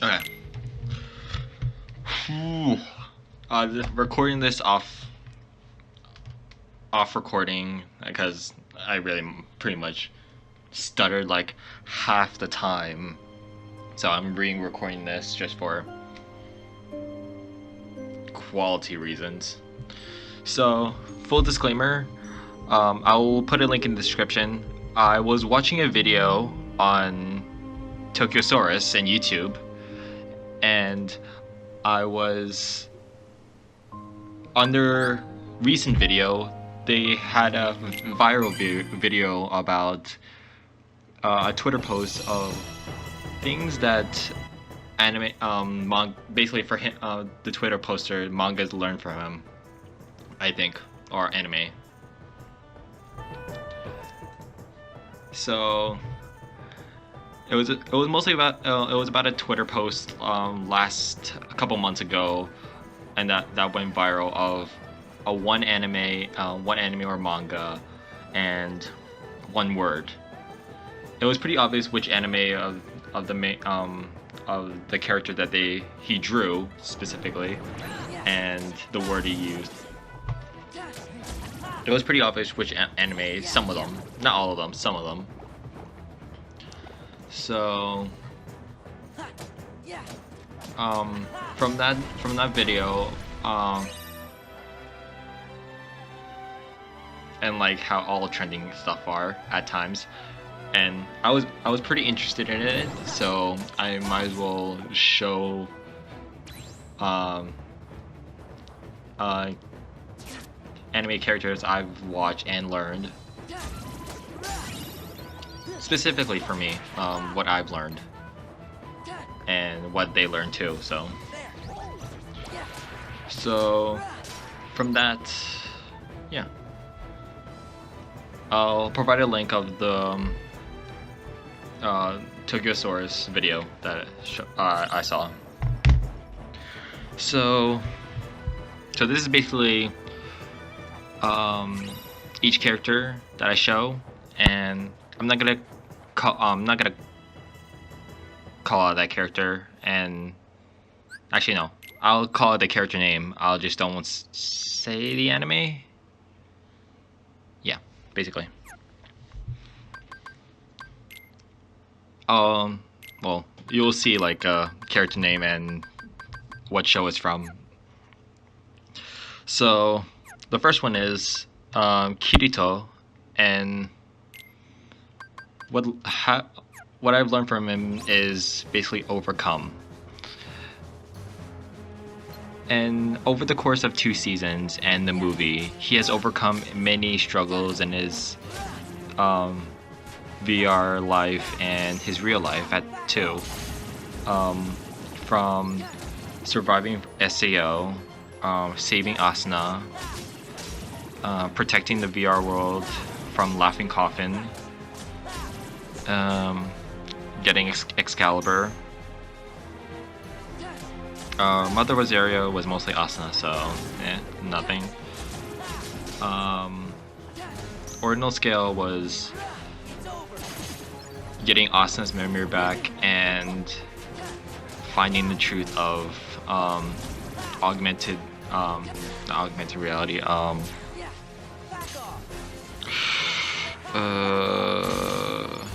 Okay. Whew. Recording this off recording because I really pretty much stuttered like half the time. So I'm re-recording this just for quality reasons. So, full disclaimer, I will put a link in the description. I was watching a video on Tokyosaurus and YouTube, and I was under recent video. They had a viral video about a Twitter post of things that basically for him, the Twitter poster, mangas learned from him, I think, or anime. So it was mostly about it was about a Twitter post a couple months ago, and that went viral of one anime or manga, and one word. It was pretty obvious which anime of the main of the character that he drew specifically, and the word he used. It was pretty obvious which anime. Some of them, not all of them, some of them. So, from that video, and like how all trending stuff are at times, and I was pretty interested in it, so I might as well show anime characters I've watched and learned, specifically for me, what I've learned and what they learned too. So from that, yeah, I'll provide a link of the Tokyosaurus video that I saw. So this is basically each character that I show, and I'm not gonna call out that character, and actually no, I'll call it the character name. I'll just don't say the anime. Yeah, basically. Well, you'll see like a character name and what show it's from. So the first one is Kirito, and what I've learned from him is basically overcome. And over the course of 2 seasons and the movie, he has overcome many struggles in his VR life and his real life too. From surviving SAO, saving Asuna, protecting the VR world from Laughing Coffin, getting Excalibur. Mother Rosario was mostly Asuna, so nothing. Ordinal Scale was getting Asuna's memory back and finding the truth of augmented reality.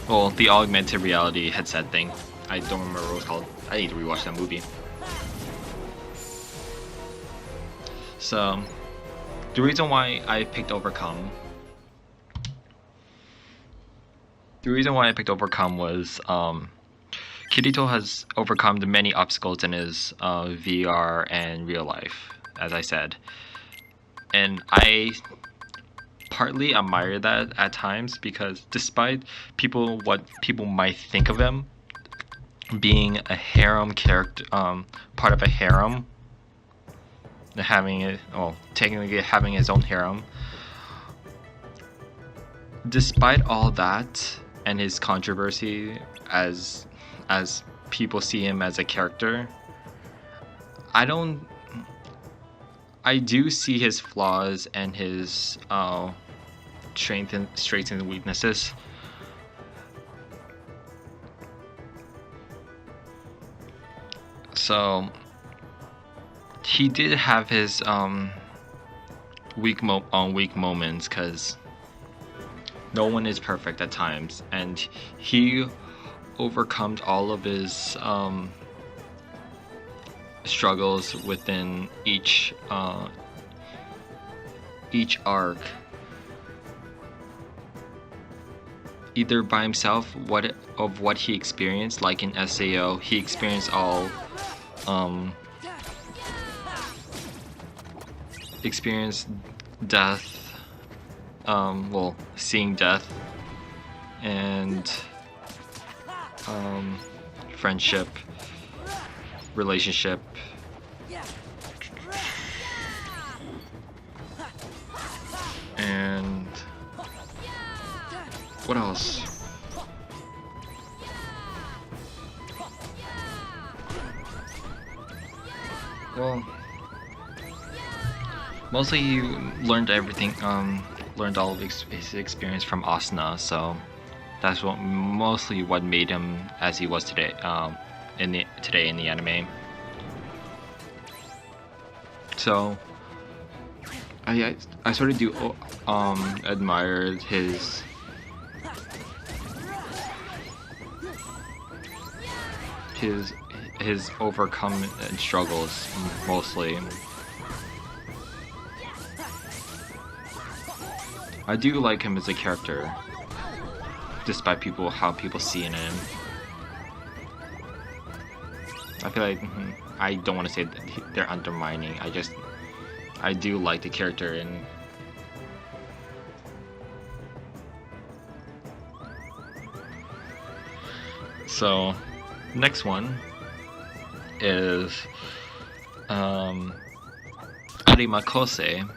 Well, the augmented reality headset thing. I don't remember what it was called. I need to rewatch that movie. So, the reason why I picked Overcome was Kirito has overcome the many obstacles in his VR and real life, as I said. And I partly admire that at times, because despite what people might think of him being a harem character, part of a harem, technically having his own harem, despite all that and his controversy as people see him as a character, I do see his flaws and his strengths and weaknesses. So he did have his weak moments, because no one is perfect at times, and he overcomes all of his struggles within each arc, either by himself, what he experienced. Like in SAO, he experienced all experienced death, well, seeing death, and friendship, relationship, and what else? Well, mostly he learned everything, learned all of his experience from Asuna, so that's mostly what made him as he was today, in the anime. So I sort of do admire his overcome and struggles mostly. I do like him as a character, despite how people see in him. I feel like I don't want to say that they're undermining. I do like the character, and so next one is Arimakose,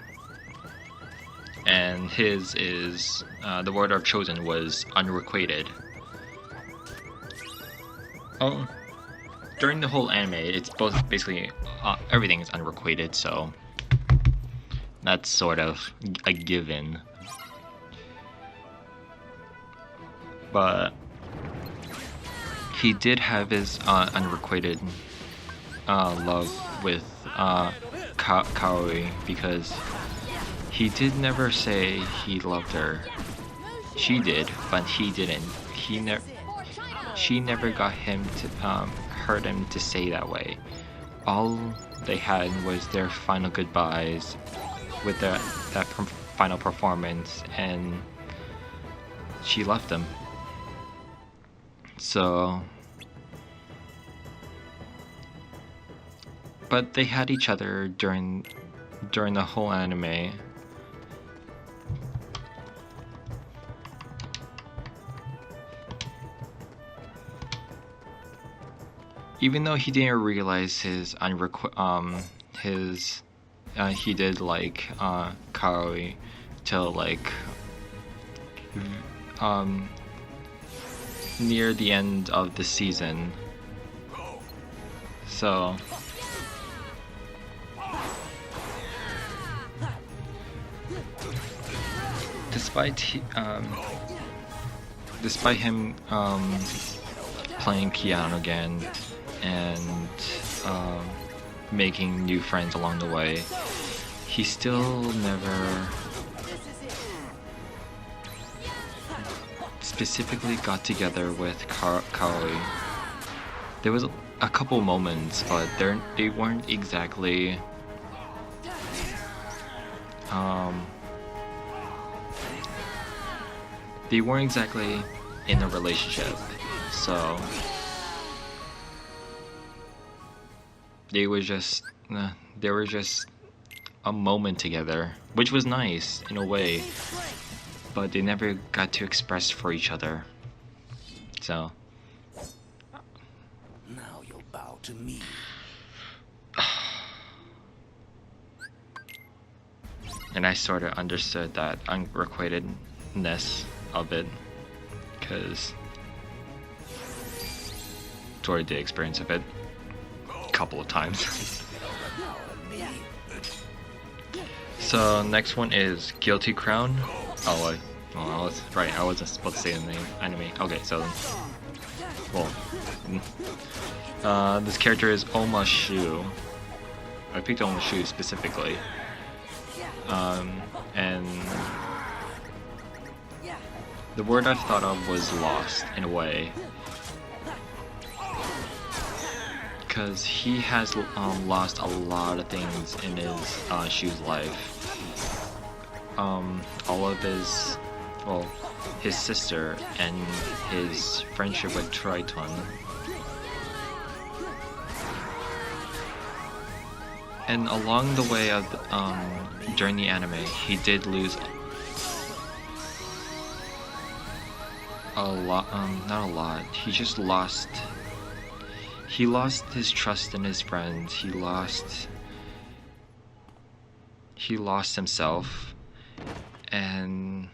and his is the word I've chosen was unrequited. Oh, during the whole anime, it's both basically everything is unrequited, so that's sort of a given. But he did have his unrequited love with Kaori, because he did never say he loved her. She did, but he didn't. She never got him to heard him to say that way. All they had was their final goodbyes with that final performance, and she left them. So, but they had each other during the whole anime. Even though he didn't realize he did like Kaori till like near the end of the season. So despite him playing piano again and making new friends along the way, he still never specifically got together with Kaori. There was a couple moments, but they weren't exactly in a relationship, so they were just a moment together, which was nice in a way, but they never got to express for each other. So now you'll bow to me. And I sort of understood that unrequitedness of it, because sort of did experience of it a couple of times. So next one is Guilty Crown. I was right. I wasn't supposed to say the name anime. Okay, so well, This character is Oma Shu. I picked Oma Shu specifically. And the word I thought of was lost in a way. Because he has lost a lot of things in his Shu's life. All of his, well, his sister and his friendship with Triton. And along the way of during the anime, he did lose a lot. Not a lot. He just lost. He lost his trust in his friends. He lost himself, and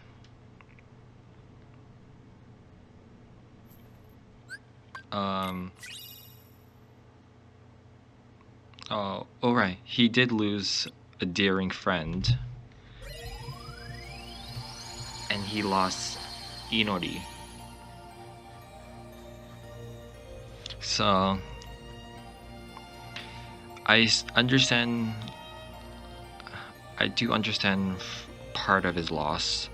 oh right, he did lose a daring friend, and he lost Inori. So I do understand part of his loss.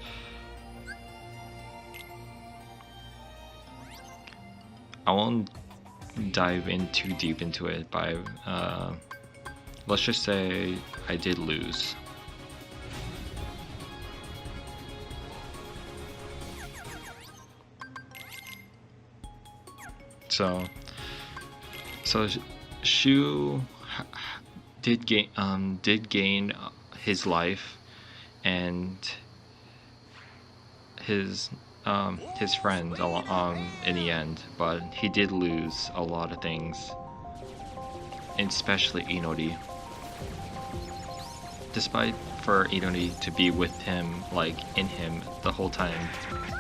I won't dive in too deep into it, but let's just say I did lose. So Shu did gain his life and his friends in the end, but he did lose a lot of things, especially Inori. Despite for Inori to be with him, like in him the whole time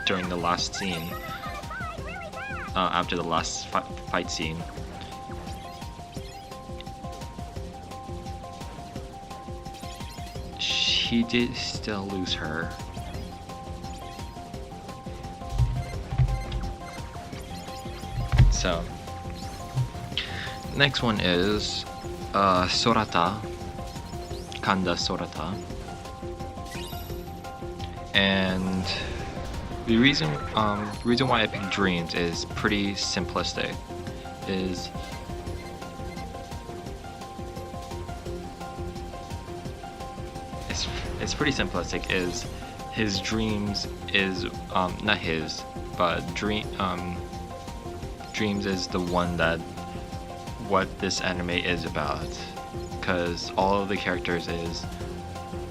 during the last scene, after the last fight scene. He did still lose her. So, next one is Sorata, Kanda Sorata. And the reason why I picked Dreams is pretty simplistic. It's pretty simplistic. Is his dreams is not his, but Dreams is the one that what this anime is about, because all of the characters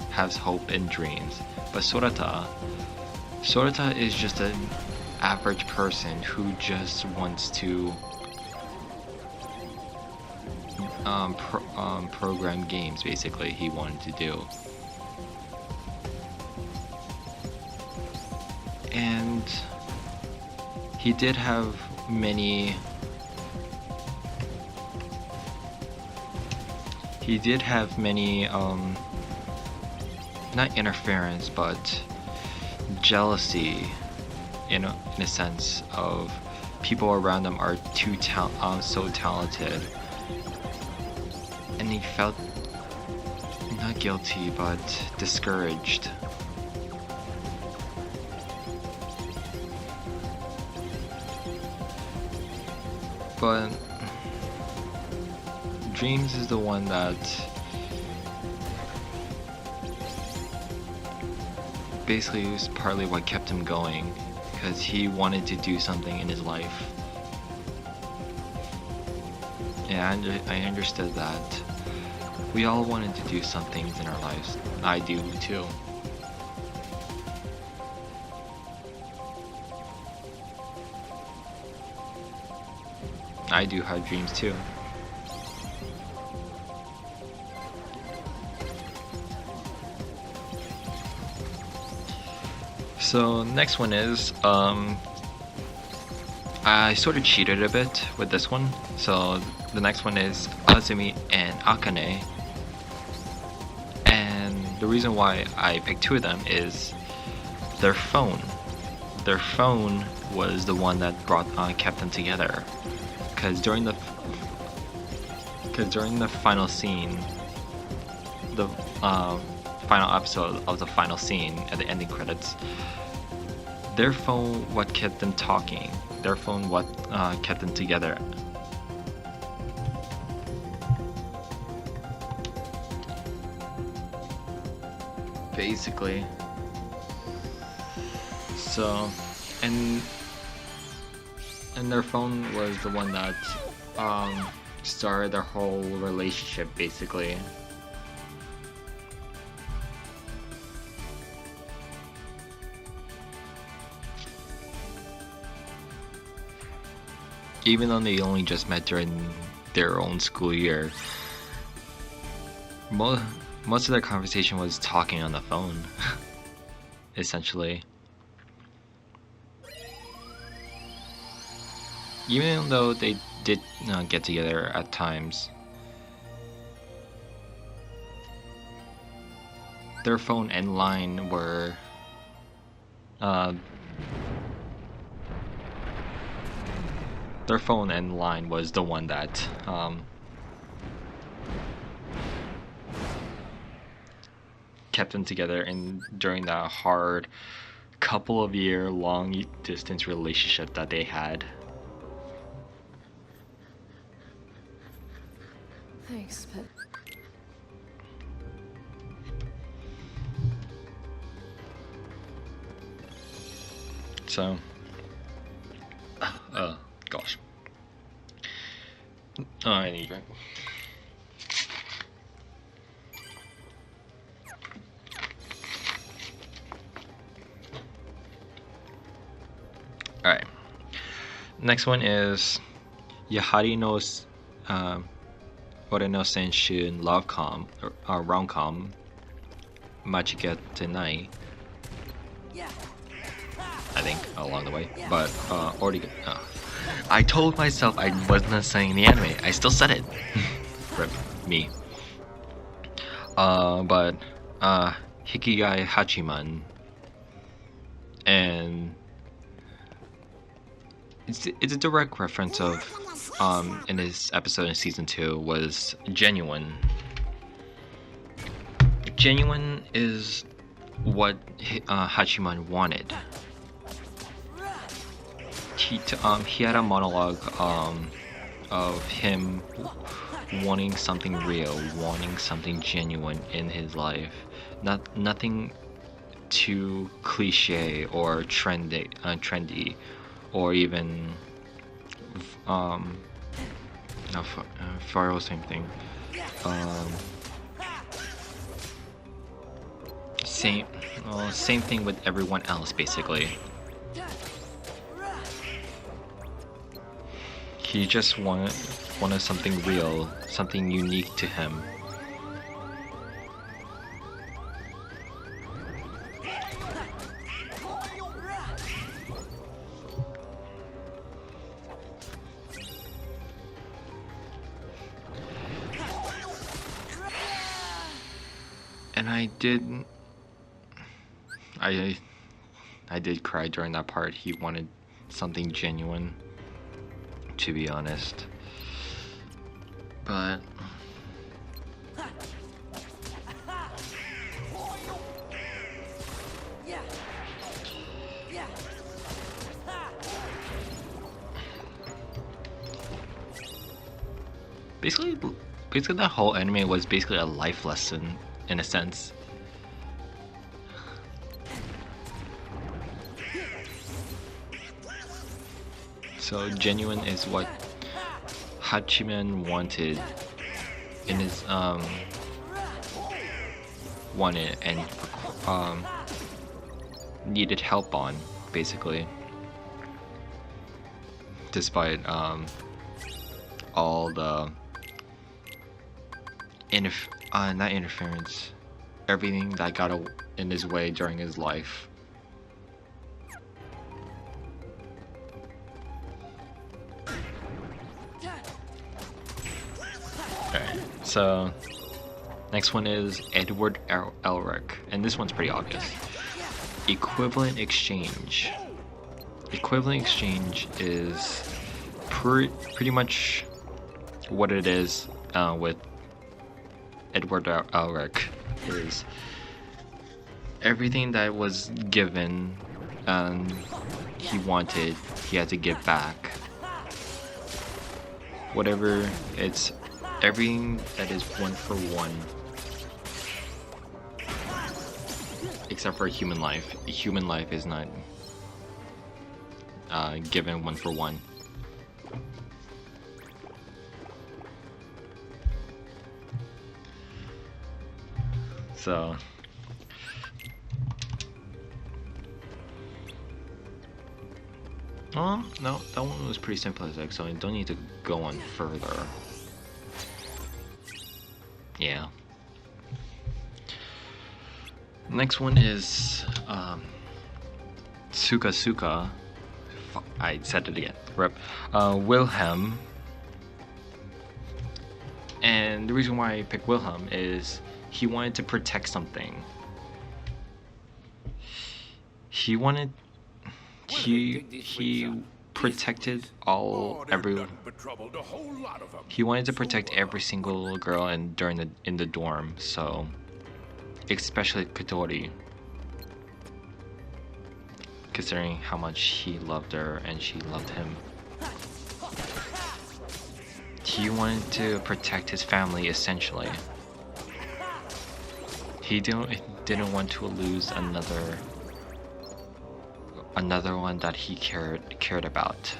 has hope and dreams, but Sorata is just an average person who just wants to program games. Basically, he wanted to do. And he did have many not interference, but jealousy, in a sense of people around him are so talented, and he felt not guilty but discouraged. But Dreams is the one that basically was partly what kept him going, because he wanted to do something in his life. Yeah, I understood that. We all wanted to do some things in our lives. I do too. I do have dreams too. So next one is I sort of cheated a bit with this one. So the next one is Azumi and Akane. And the reason why I picked two of them is their phone. Their phone was the one that kept them together. Because during the Because during the final scene, the final episode of the final scene at the ending credits, their phone what kept them talking. Their phone what kept them together. Basically. So, and their phone was the one that started their whole relationship, basically. Even though they only just met during their own school year, most of their conversation was talking on the phone, essentially. Even though they did get together at times, their phone and line were was the one that kept them together during that hard couple of year long distance relationship that they had. Thanks, but so gosh. Oh, I need a drink. Alright. Next one is Yahari no Ore no Senshun Love-com, or rom-com, Machigete Nai. I think, along the way. But, I told myself I wasn't saying the anime. I still said it. Rip me. But, Hikigai Hachiman. And it's a direct reference of, in this episode in season 2 was genuine. Genuine is what Hachiman wanted. He had a monologue of him wanting something real, wanting something genuine in his life. Nothing too cliche or trendy, or even Faro, same thing. Same thing with everyone else, basically. He just wanted something real, something unique to him. And I did cry during that part. He wanted something genuine, to be honest. But basically that whole anime was basically a life lesson in a sense. So genuine is what Hachiman wanted in his wanted and needed help on, basically, despite all the not interference, everything that got in his way during his life. Alright, so next one is Edward Elric, and this one's pretty obvious. Equivalent exchange. Equivalent exchange is pretty much what it is with Edward Elric is everything that was given he wanted, he had to give back. Whatever, it's everything that is one for one. Except for human life. Human life is not given one for one. So no, that one was pretty simplistic, so I don't need to go on further. Yeah. Next one is Suka Suka. I said it again. Rip. Wilhelm. And the reason why I picked Wilhelm is he wanted to protect something. He wanted. He protected everyone. He wanted to protect every single girl in the dorm. So, especially Kotori, considering how much he loved her and she loved him. He wanted to protect his family essentially. He didn't want to lose another one that he cared about.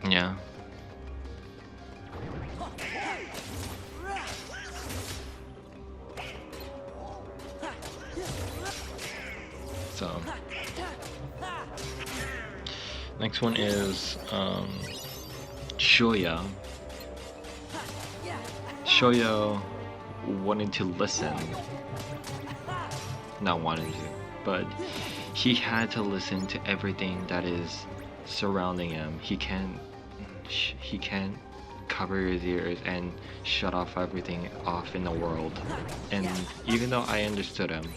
Yeah. So next one is Shoya. Shoya wanted to listen. Not wanting to, but he had to listen to everything that is surrounding him. He can't cover his ears and shut off everything off in the world. And even though I understood him,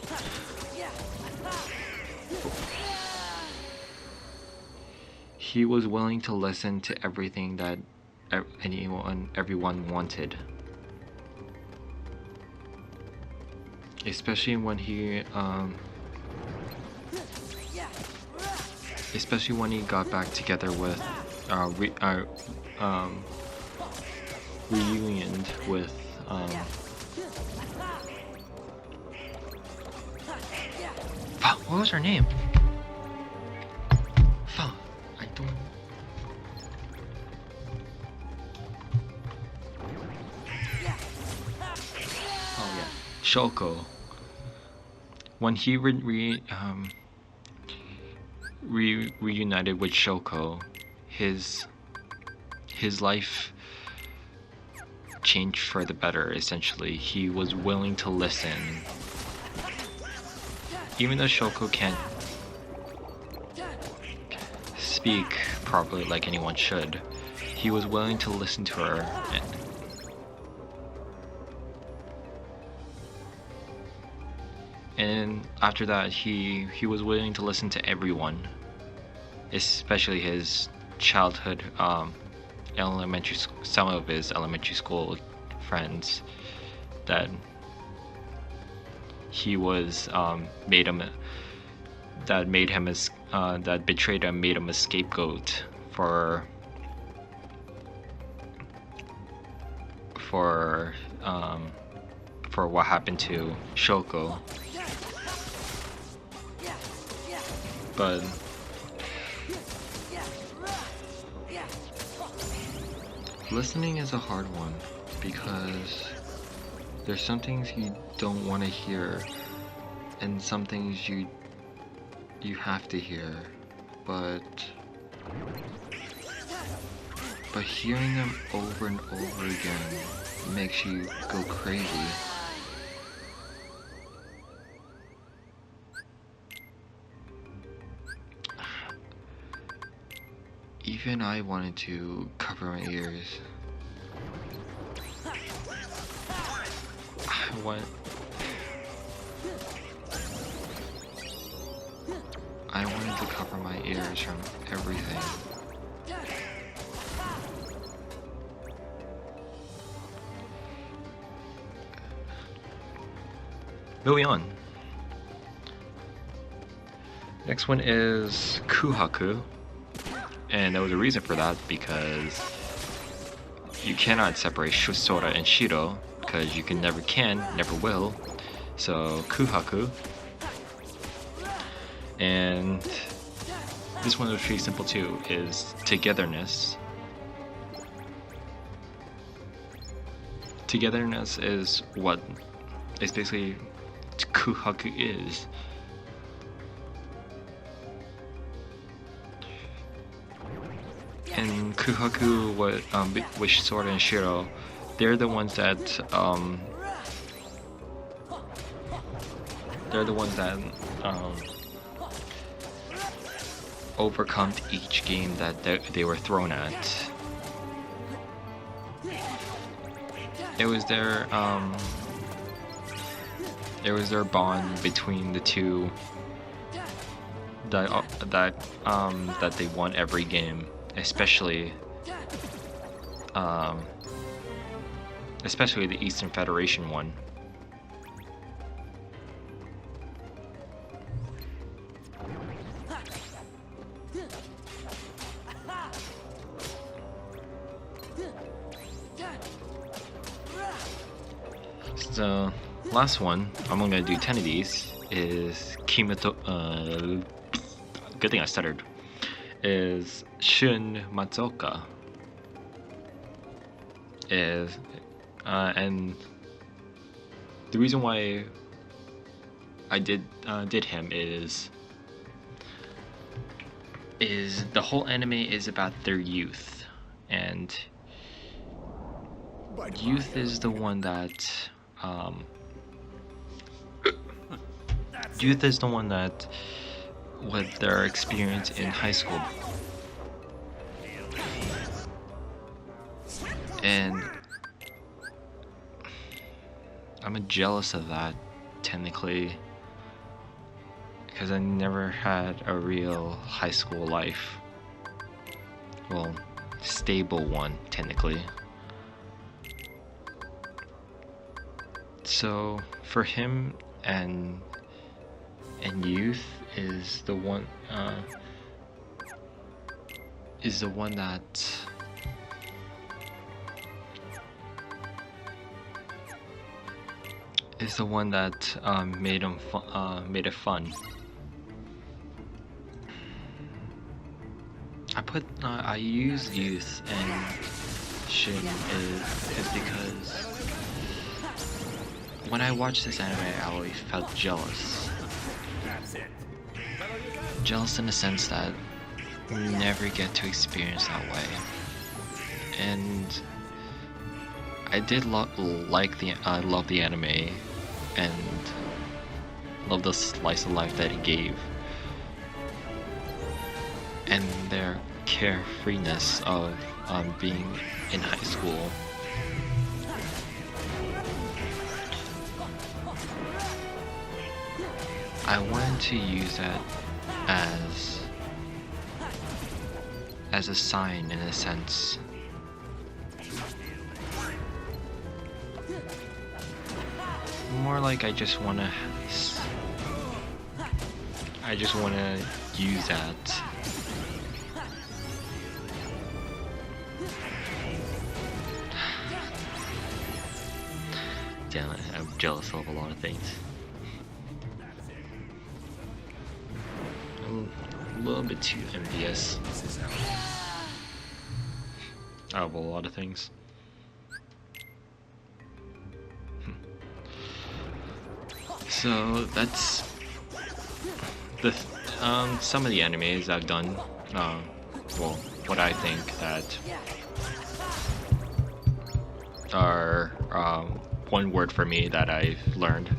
he was willing to listen to everything that everyone wanted. Especially when he got back together with reunioned with what was her name? I don't. Oh yeah, Shoko. When he reunited with Shoko, his life changed for the better. Essentially, he was willing to listen, even though Shoko can't speak properly like anyone should. He was willing to listen to her. And after that, he was willing to listen to everyone, especially his childhood, some of his elementary school friends that he was that betrayed him, made him a scapegoat for what happened to Shoko. But listening is a hard one because there's some things you don't want to hear and some things you have to hear, but hearing them over and over again makes you go crazy. Even I wanted to cover my ears. I wanted to cover my ears from everything. Moving on. Next one is Kuhaku. And there was a reason for that, because you cannot separate Sora and Shiro, because you never will. So Kuhaku. And this one was pretty simple too, is togetherness. Togetherness is what is basically Kuhaku is. And Kuhaku with Sora and Shiro, they're the ones that overcome each game that they were thrown at. It was their bond between the two that they won every game, especially the Eastern Federation one. So, last one, I'm only gonna do 10 of these, is good thing I stuttered, is Shun Matsuoka. And the reason why I did him is the whole anime is about their youth, and youth is the one that with their experience in high school, and I'm jealous of that technically, because I never had a real high school life, well, stable one technically. So for him and youth is the one that made it fun. I use youth and Shin is because when I watched this anime, I always felt jealous. Jealous in the sense that you never get to experience that way. And I did love the anime and love the slice of life that it gave, and their carefreeness of being in high school. I wanted to use that as a sign, in a sense. More like I just wanna use that. Damn it, I'm jealous of a lot of things. I'm a little bit too envious of a lot of things. So that's the some of the animes I've done. Well, what I think that are one word for me that I've learned.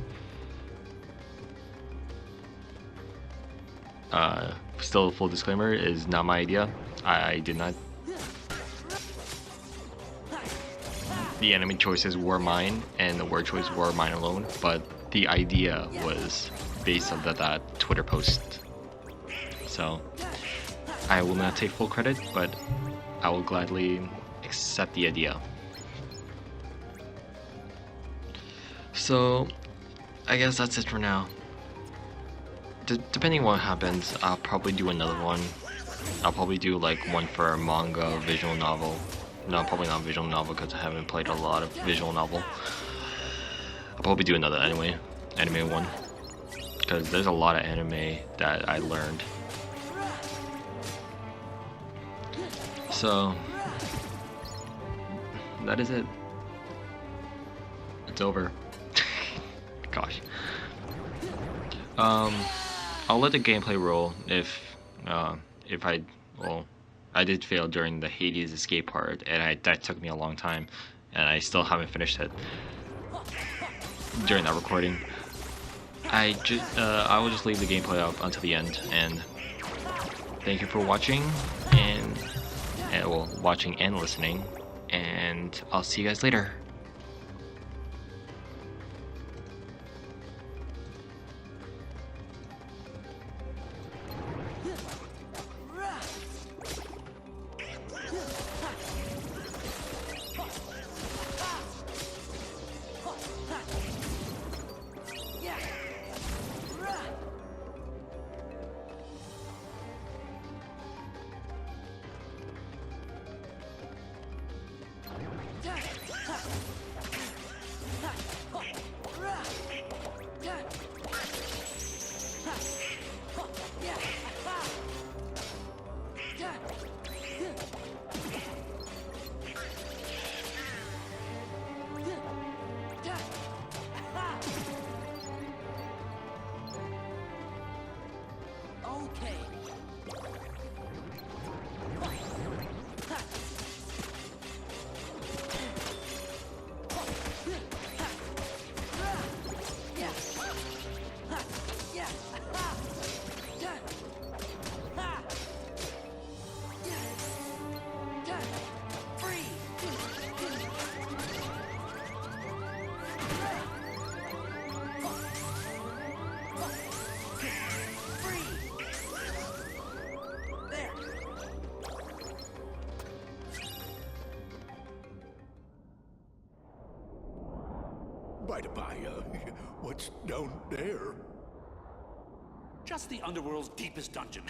Still, full disclaimer, is not my idea. I did not. The anime choices were mine, and the word choices were mine alone, but the idea was based on that Twitter post So I will not take full credit, but I will gladly accept the idea. So I guess that's it for now. Depending on what happens, I'll probably do another one. I'll probably do like one for a manga or visual novel. No, probably not visual novel because I haven't played a lot of visual novel. I'll probably do another anime one. Because there's a lot of anime that I learned. So that is it. It's over. Gosh. I'll let the gameplay roll if I did fail during the Hades escape part, and that took me a long time, and I still haven't finished it during that recording. I will just leave the gameplay up until the end, and thank you for watching, and well, watching and listening, and I'll see you guys later. By the by, what's down there? Just the underworld's deepest dungeon.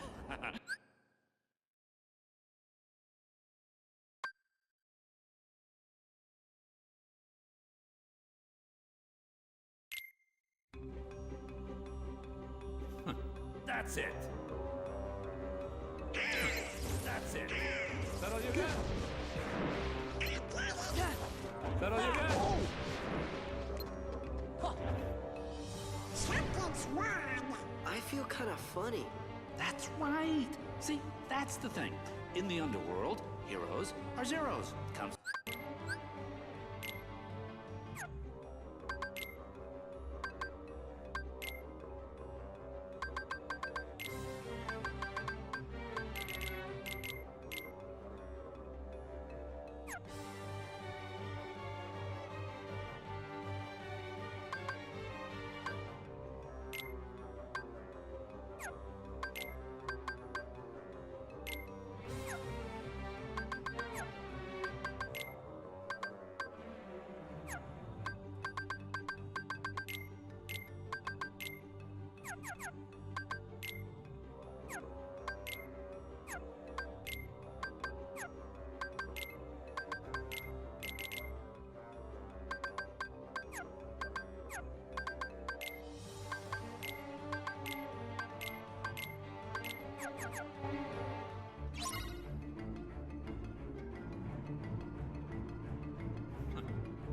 That's it. That's it. Is that all you got? Is that all you got? Something's wrong. I feel kind of funny. That's right. See, that's the thing. In the underworld, heroes are zeros. Comes.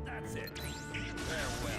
That's it. Farewell.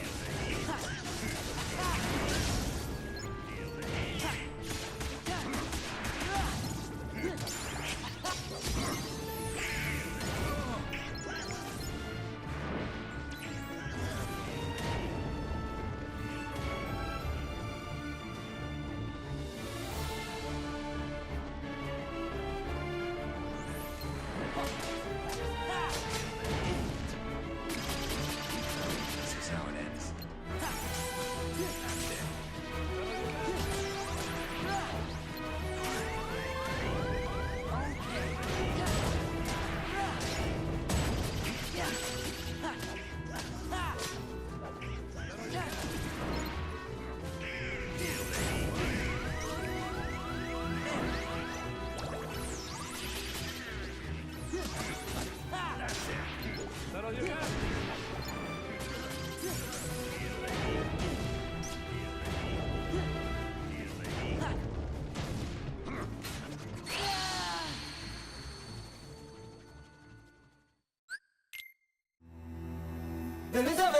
There is a